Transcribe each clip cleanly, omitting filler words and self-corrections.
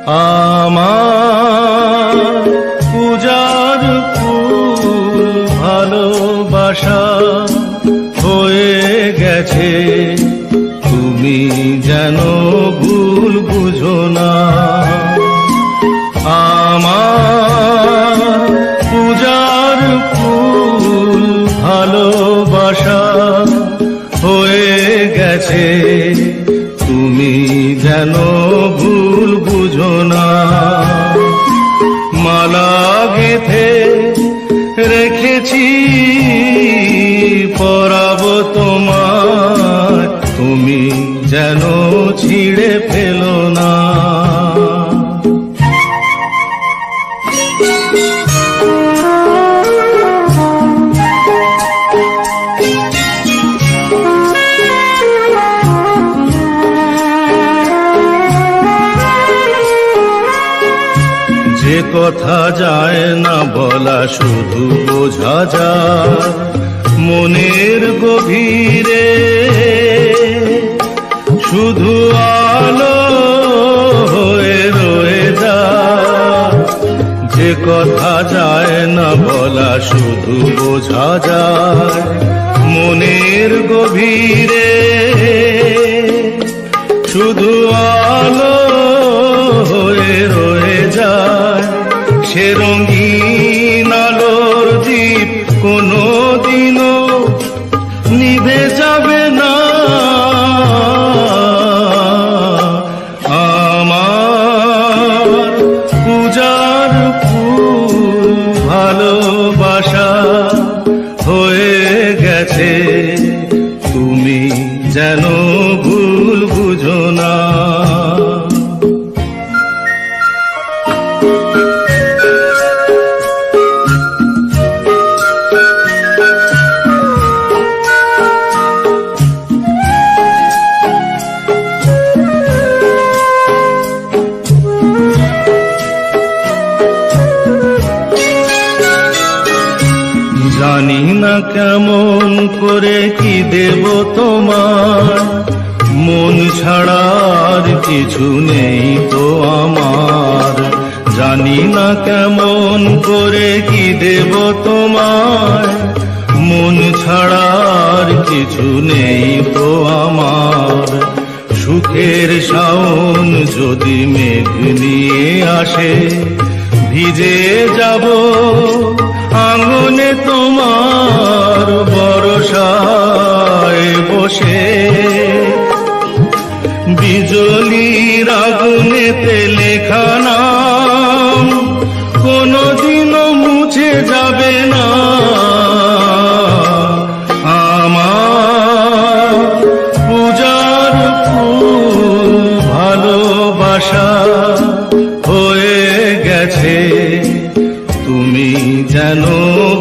আমার পূজার ফুল ভালোবাসা হয়ে গেছে, তুমি যেন ভুল বুঝো না। আমার পূজার ফুল ভালোবাসা হয়ে গেছে, তুমি যেন ভুল বুঝো না। মালা গেঁথে রেখেছি পরাবো তোমার, তুমি যেন ছিঁড়ে ফেলো না। যে কথা যায় না বলা শুধু বোঝা যায় মনের গভীরে, শুধু আলো হয়ে রয়ে যায়। যে কথা যায় না বলা শুধু বোঝা যায় মনের গভীরে, শুধু আলো হয়ে রয়ে যায়। সে রঙিন আলোর দ্বীপ কোনোদিনও নিভে যাবে না। আমার পূজার ফুল ভালোবাসা হয়ে গেছে, তুমি যেন ভুল বুঝো না। জানি না কেমন করে কি দেব তোমার, মন ছাড়ার কিছু নেই তো আমার। জানি না কেমন করে কি দেব তোমার, মন ছাড়ার কিছু নেই তো আমার। সুখের শাওন যদি মেঘ নিয়ে আসে, ভিজে যাব আঙ্গনে তোমার বরসায় বসে। বিজলির আগুনেতে লেখা নাম কোনোদিনও মুছে যাবে না। আমার পূজার ফুল ভালোবাসা হয়ে গেছে, তুমি যেন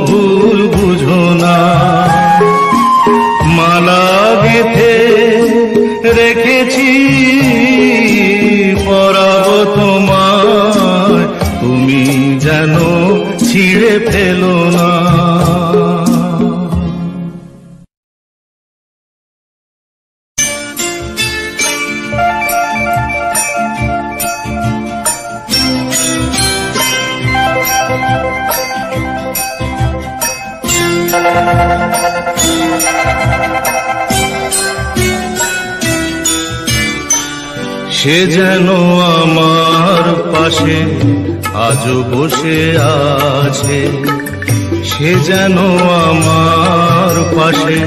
ভুল বুঝো না। মালা গেঁথে রেখেছি পরাবো তোমার, তুমি যেন ছিঁড়ে ফেলো না। সে যেন আমার পাশে আজও বসে আছে, সে যেন আমার পাশে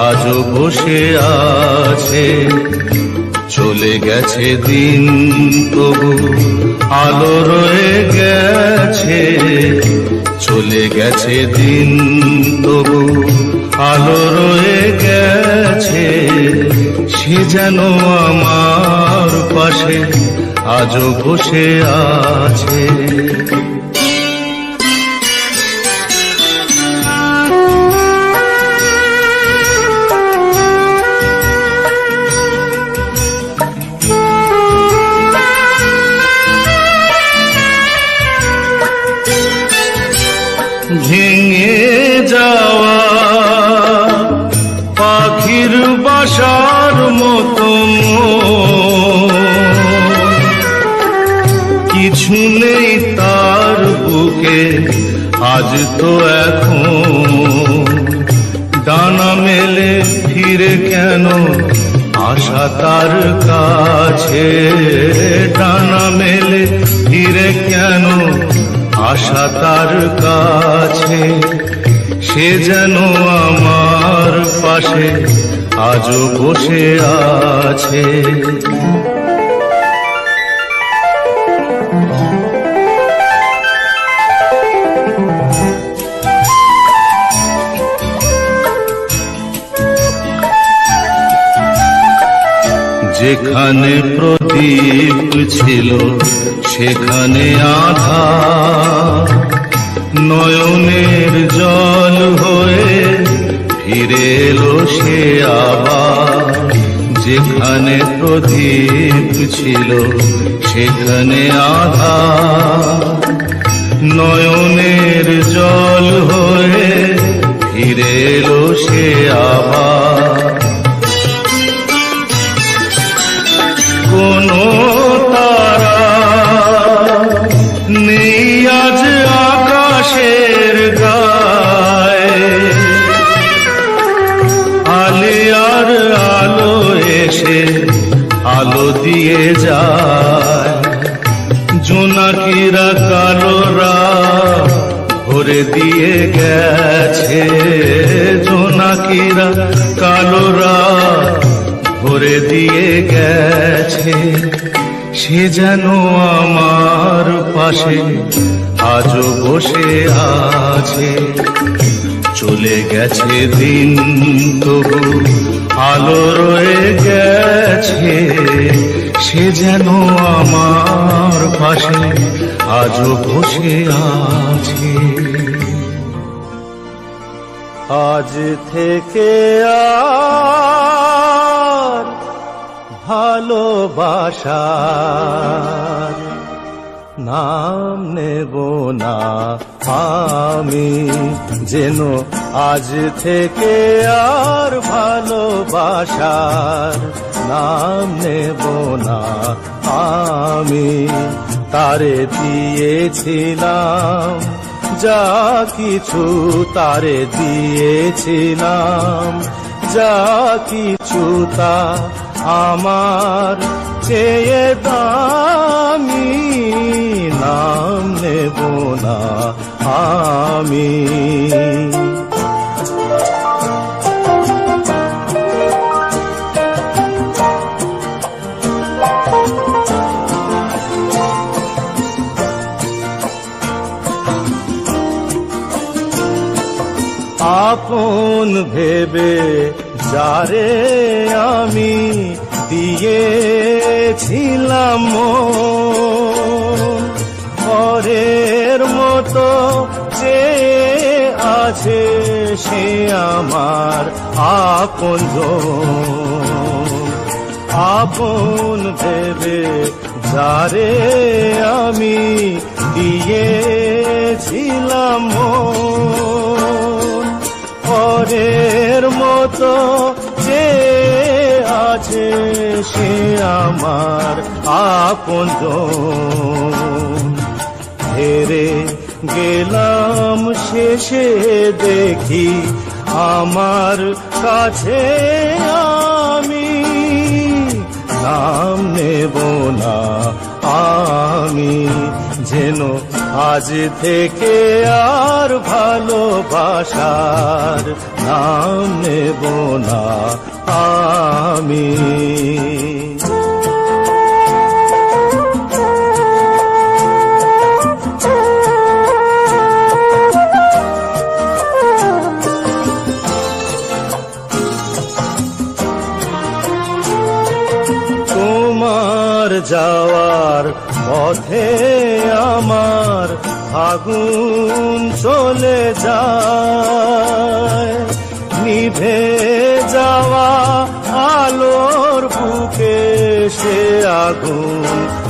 আজও বসে আছে। চলে গেছে দিন তবু আলো রয়ে গেছে, চলে গেছে দিন তবু আলো রয়ে গেছে। সে যেন আমার পাশে আজও বসে আছে। ভেঙে যাওয়া পাখির বাসার মতো কিছু নেই তার বুকে আজ তো এখন, ডানা মেলে ফিরে কেন আশা তার কাছে, ডানা মেলে ফিরে কেন আশা তার কাছে, সে যেন আমার পাশে আজও বসে আছে। যেখানে প্রদীপ ছিল সেখানে আধার, নয়নের জল হয়ে ফিরে এলো সে আবার। যেখানে প্রদীপ ছিল সেখানে আধার, নয়নের জল হয়ে ফিরে এলো সে আবার। কোনো তারা নেই আজ আকাশের গায়ে, আলিয়ার আলো এসে আলো দিয়ে যায়। জোনাকিরা কালোরা ভরে দিয়ে গেছে, জোনাকিরা কালোরা ভরে দিয়ে গেছে। সে যেন আমার পাশে আজও বসে আছে। চলে গেছে দিন তবু আলো রয়ে গেছে, সে যেন আমার পাশে আজও বসে আছে। আজ থেকে আর ভালোবাসার নাম নেব না আমি, যেন আজ থেকে আর ভালোবাসার নাম নেব না আমি। তারে দিয়েছিলাম যা কিছু, তারে দিয়েছিলাম যা কিছু, তা আমার চেয়ে দামি নাম নেব না আমি। আপন ভেবে যারে আমি দিয়েছিলাম পরের মতো যে আছে সে আমার আপনজন। আপন ভেবে যারে আমি দিয়েছিলাম পরের মতো যে আছে সে আমার আপনজন। হেরে গেলাম শেষে দেখি আমার কাছে আমি নাম নেব না আমি, যেন আজ থেকে আর ভালোবাসার নাম নেব না আমি। তোমার যাওয়ার পথে আমার আগুন চলে যায়, নিভে যাওয়া আলোর বুকে সে আগুন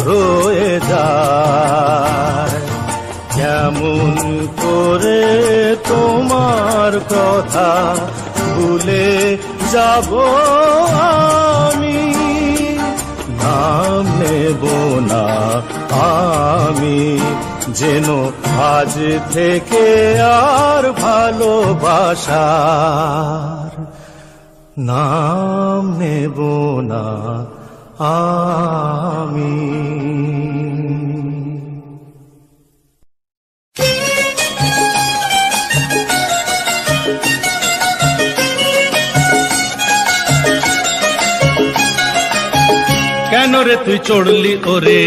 রয়ে যায়। কেমন করে তোমার কথা ভুলে যাব আমি, নাম নেব নেব না আমি, যেন আজ থেকে আর ভালোবাসার নাম নেব না আমি। কেন রে তুই চড়লি ওরে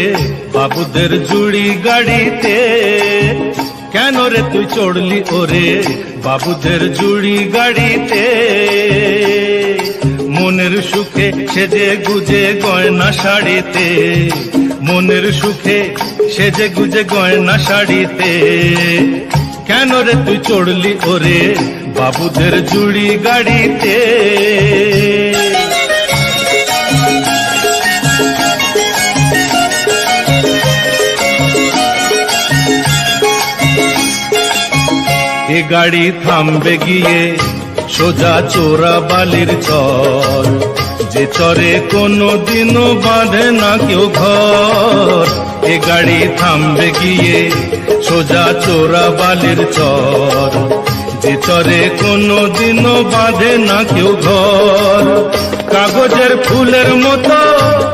বাবুদের জুড়ি গাড়িতে, কেন রে তুই চড়লি ওরে বাবুদের জুড়ি গাড়িতে, মনের সুখে সেজে গুজে গয়না শাড়িতে, মনের সুখে সেজে গুজে গয়না শাড়িতে, কেন রে তুই চড়লি ওরে বাবুদের জুড়ি গাড়িতে। এ গাড়ি থামবে গিয়ে সোজা চোরা বালির চর, যে চরে কোনো দিনও বাঁধে না কেউ ঘর। এ গাড়ি থামবে গিয়ে সোজা চোরা বালির চর, যে চরে কোনো দিনও বাঁধে না কেউ ঘর। কাগজের ফুলের মতো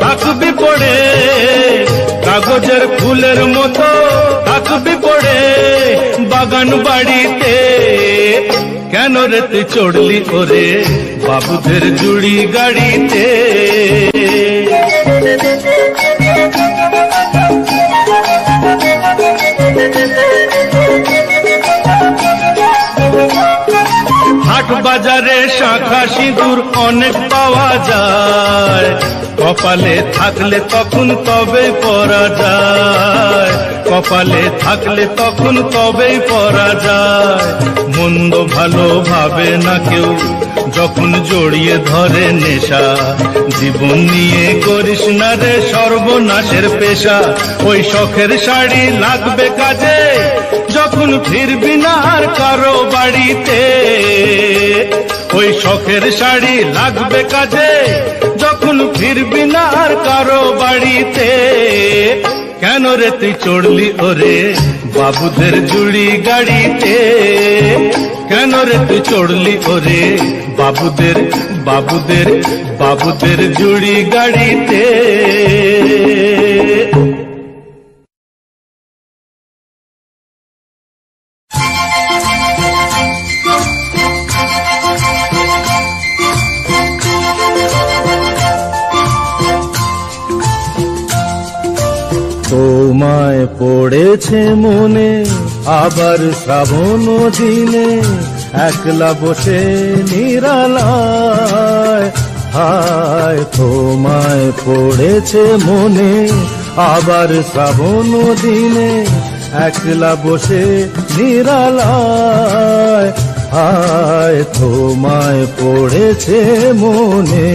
থাকবি পড়ে, কাগজের ফুলের মতো থাকবি পড়ে বাগান বাড়িতে, কেন রে তুই চড়লি ওরে বাবুদের জুড়ি গাড়িতে। হাট বাজারে শাঁখা সিঁদুর অনেক পাওয়া যায়, কপালে থাকলে তখন তবেই পরা যায়, কপালে থাকলে তখন তবেই পরা যায়। মন্দ ভালো ভাবে না কেউ যখন জড়িয়ে ধরে নেশা, জীবন নিয়ে করিস না রে সর্বনাশের পেশা। ওই শখের শাড়ি লাগবে কাজে যখন ফিরবি না আর কারো বাড়িতে, ওই শখের শাড়ি লাগবে কাজে যখন ফিরবি না আর কারো বাড়িতে, কেন রে তুই চড়লি ওরে বাবুদের জুড়ি গাড়িতে, কেন রে তুই চড়লি ওরে বাবুদের বাবুদের বাবুদের জুড়ি গাড়িতে। তোমায় পড়েছে মনে আবার শ্রাবণ দিনে, একলা বসে নিরালায়, হায় তোমায় পড়েছে মনে আবার শ্রাবণ দিনে, একলা বসে নিরালায়, হায় তোমায় পড়েছে মনে।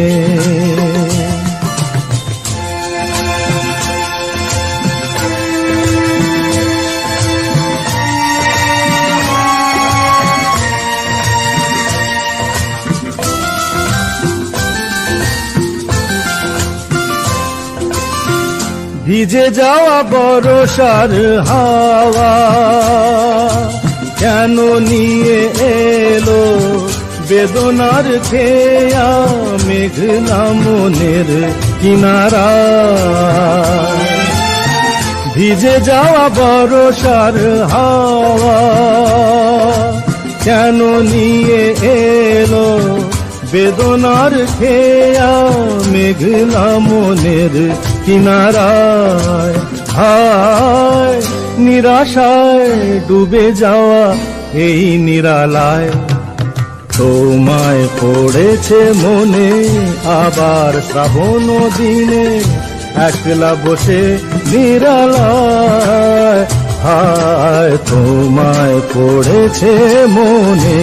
ভিজে যাওয়া বরষার হাওয়া কেন নিয়ে এলো বেদনার খেয়া মেঘলা মনের কিনারা, ভিজে যাওয়া বরষার হাওয়া কেন নিয়ে এলো বেদনার খেয়া মেঘলা মনের কিনারায়, হায় নিরাশায় ডুবে যাওয়া এই নিরালায়, তোমায় পড়েছে মনে আবার শ্রাবণ দিনে, একলা বসে নিরালায়, হায় তোমায় পড়েছে মনে।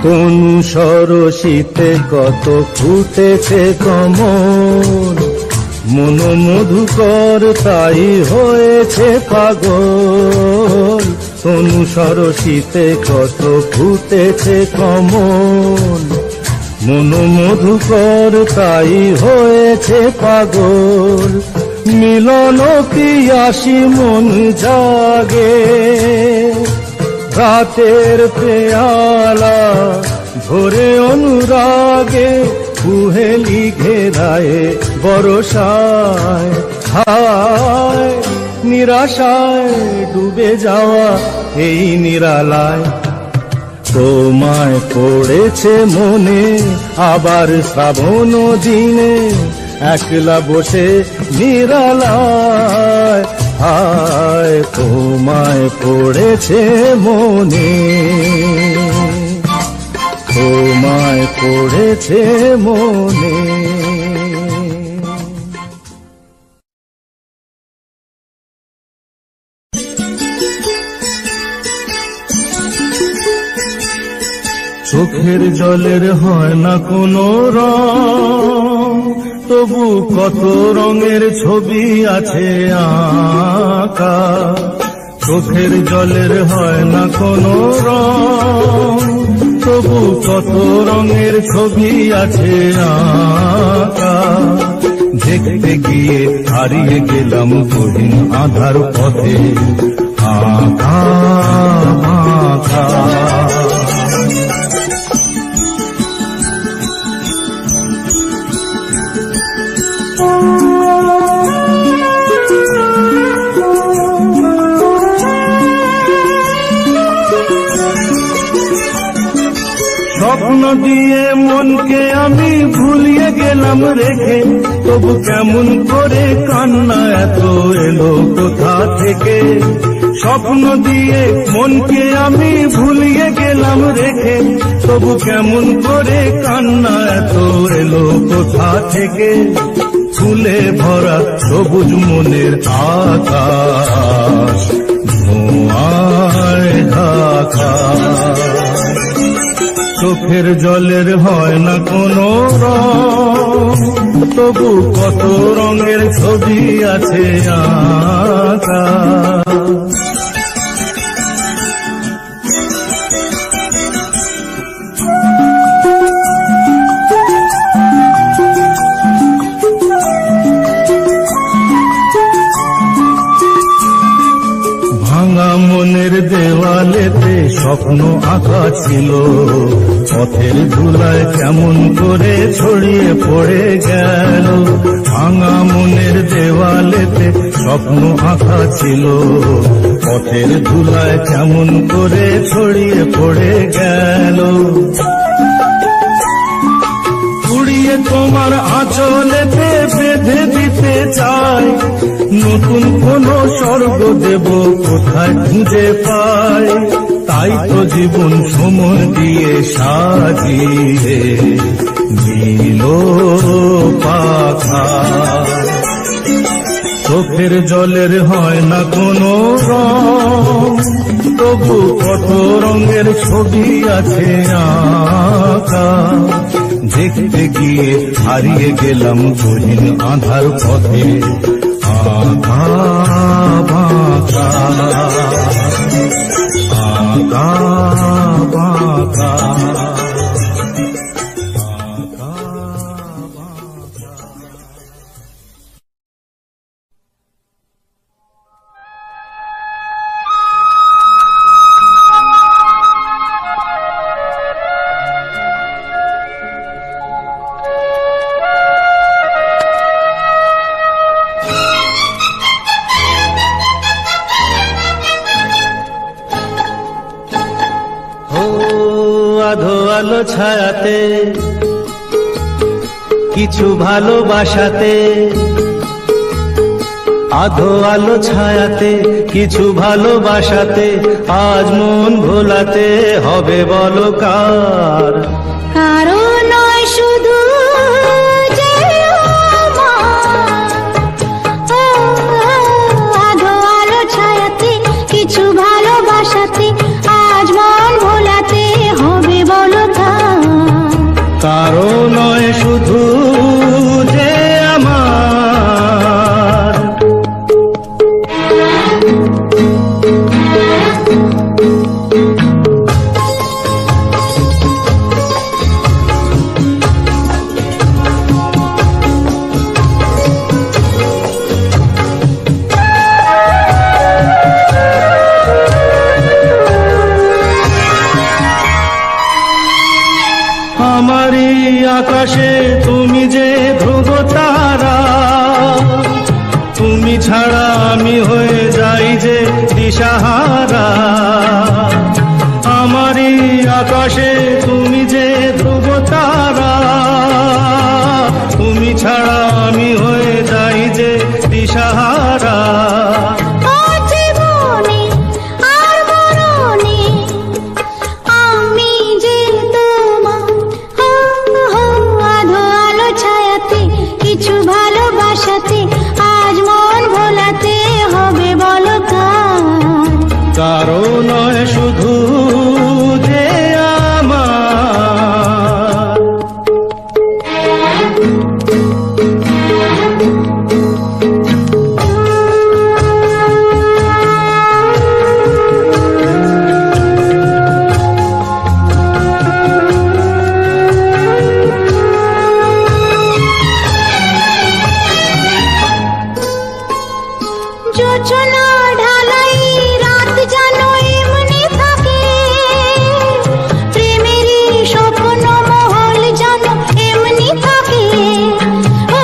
কোন সরসিতে কত ফুটেছে কমল, মন মধুকর তাই হয়েছে পাগল। কোন সরসিতে কত ফুটেছে কমল, মন মধুকর তাই হয়েছে পাগল। মিলন পিয়াসী মন জাগে, রাতের পেয়ালা ভোরে অনুরাগে, কুহেলি ঘেরায় বরসায়। হায় নিরাশায় ডুবে যাওয়া এই নিরালায়, তোমায় পড়েছে মনে আবার শ্রাবণ দিনে, একলা বসে নিরালায়। হায় তোমায় পড়েছে মনে, তোমায় পড়েছে মনে। চোখের জলের হয় না কোনো রং, তবু কত রঙের ছবি আছে আঁকা। চোখের জলের হয় না কোনো রং, তবু কত রঙের ছবি আছে আঁকা। দেখতে গিয়ে হারিয়ে গেলাম গহীন আধার পথে, আঁকা আঁকা। স্বপ্ন দিয়ে মনকে আমি ভুলিয়ে গেলাম রেখে, তবু কেমন করে কান্না এত এলো কোথা থেকে। স্বপ্ন দিয়ে মনকে আমি ভুলিয়ে গেলাম রেখে, তবু কেমন করে কান্না এত এলো কোথা থেকে। ফুলে ভরা সবুজ মনের আকাশ ধোঁয়ায় ঢাকা। চোখের জলের হয় না কোনো রং, তবু কত রঙের ছবি আছে আঁকা। ভাঙা মনের দেওয়ালেতে স্বপ্ন আঁকা ছিল, পথের ধুলায় কেমন করে ছড়িয়ে পড়ে গেল। ভাঙা মনের দেওয়ালেতে স্বপ্ন আঁকা ছিল, পথের ধুলায় কেমন করে ছড়িয়ে পড়ে গেল। উড়িয়ে তোমার আঁচলেতে বেঁধে দিতে চাই, নতুন কোন স্বর্গ দেব কোথায় খুঁজে পাই। তাই তো জীবন সময় দিয়ে সাজিয়ে দিল পাখা। চোখের জলের হয় না কোনো রং, তবু কত রঙের ছবি আছে আঁকা। দেখতে গিয়ে হারিয়ে গেলাম গহীন আধার পথে, আঁকা বাঁকা আঁকা বাঁকা। আলো ছায়াতে কিছু ভালোবাসাতে, আধো আলো ছায়াতে কিছু ভালোবাসাতে, আজ মন ভোলাতে হবে বলো কার। কারো নয় শুধু আধো আলো ছায়াতে কিছু ভালোবাসাতে, আজ মন ভোলাতে হবে বলো কার। আমারই আকাশে তুমি যে ধ্রুব তারা, তুমি ছাড়া আমি হয়ে যাই যে দিশাহারা। আমারই আকাশে তুমি যে ধ্রুব তারা, তুমি ছাড়া আমি হয়ে যাই যে দিশাহারা। কিছু ভালোবাসাতে আজ মন ভোলাতে হবে বলো কার? কারো নয় শুধু যে আমার। যোচনা ঢালাই রাত জানো এমনি থাকে, প্রেমেরই স্বপ্ন মহল জানো এমনি থাকে। ও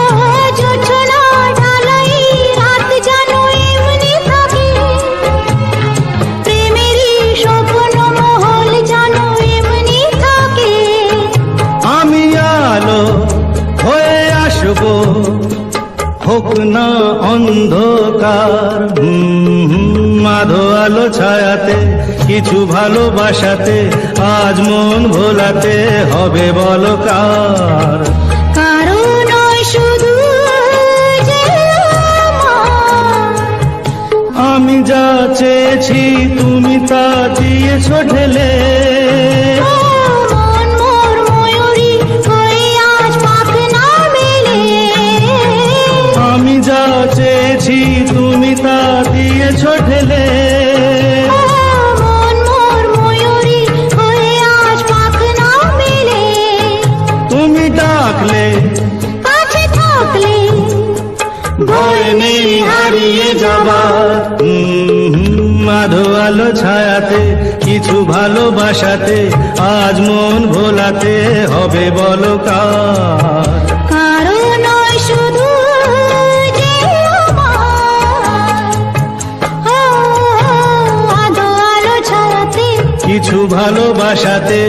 যোচনা ঢালাই রাত জানো এমনি থাকে, প্রেমেরই স্বপ্ন মহল জানো এমনি থাকে। আমি আলো হয়ে আসবো, হোক না অন্ধকার। আধো আলো ছায়াতে কিছু ভালোবাসাতে আজ মন ভোলাতে হবে বলো কার? কারো নয় শুধু যে আমার। আমি যা চেয়েছি তুমি তা দিয়েছ ঢেলে, মন মোর ময়ূরী হয়ে আজ পাখ না মেলে। আমি যা চেয়েছি তুমি তা দিয়েছ ঢেলে। মন মোর ময়ূরী হয়ে আজ পাখ না মেলে। তুমি ডাকলে কাছে থাকলে ভয় নেই হারিয়ে যাবার। আধো আলো ছায়াতে কিছু ভালোবাসাতে আজ মন ভোলাতে হবে বলো কার? কারো নয় শুধু যে আমার। আধো আলো ছায়াতে কিছু ভালোবাসাতে